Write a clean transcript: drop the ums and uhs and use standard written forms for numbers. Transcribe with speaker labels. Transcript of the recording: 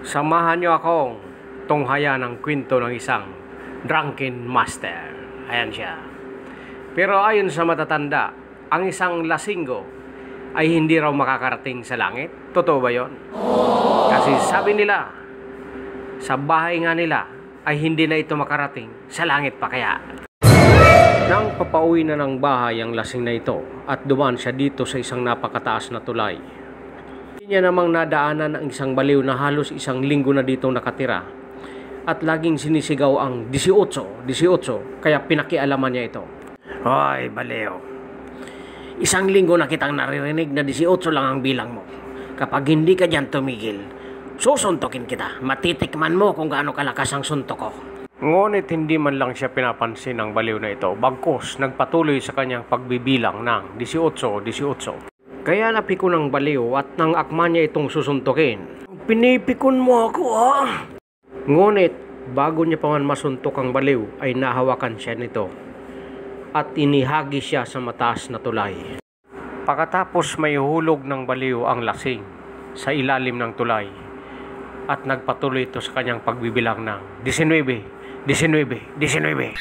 Speaker 1: Samahan niyo akong tunghayan ng kwento ng isang drunken master. Ayan siya. Pero ayon sa matatanda, ang isang lasinggo ay hindi raw makakarating sa langit. Totoo ba yon? Kasi sabi nila, sa bahay nga nila ay hindi na ito makarating sa langit pa kaya. Nang papauwi na ng bahay ang lasing na ito at dumaan siya dito sa isang napakataas na tulay. Hindi niya namang nadaanan ang isang baliw na halos isang linggo na dito nakatira at laging sinisigaw ang 18, 18 kaya pinakialaman niya ito. Hoy baliw, isang linggo na kitang naririnig na 18 lang ang bilang mo. Kapag hindi ka dyan tumigil, susuntokin kita. Matitikman mo kung gaano kalakas ang suntok ko. Ngunit hindi man lang siya pinapansin ng baliw na ito, bagkus nagpatuloy sa kanyang pagbibilang ng 18, 18. Kaya napikon ng baliw at nang akma niya itong susuntokin. Pinipikon mo ako ah! Ngunit bago niya pa man masuntok ang baliw ay nahawakan siya nito at inihagi siya sa mataas na tulay. Pagkatapos may hulog ng baliw ang lasing sa ilalim ng tulay at nagpatuloy ito sa kanyang pagbibilang ng 19, 19, 19.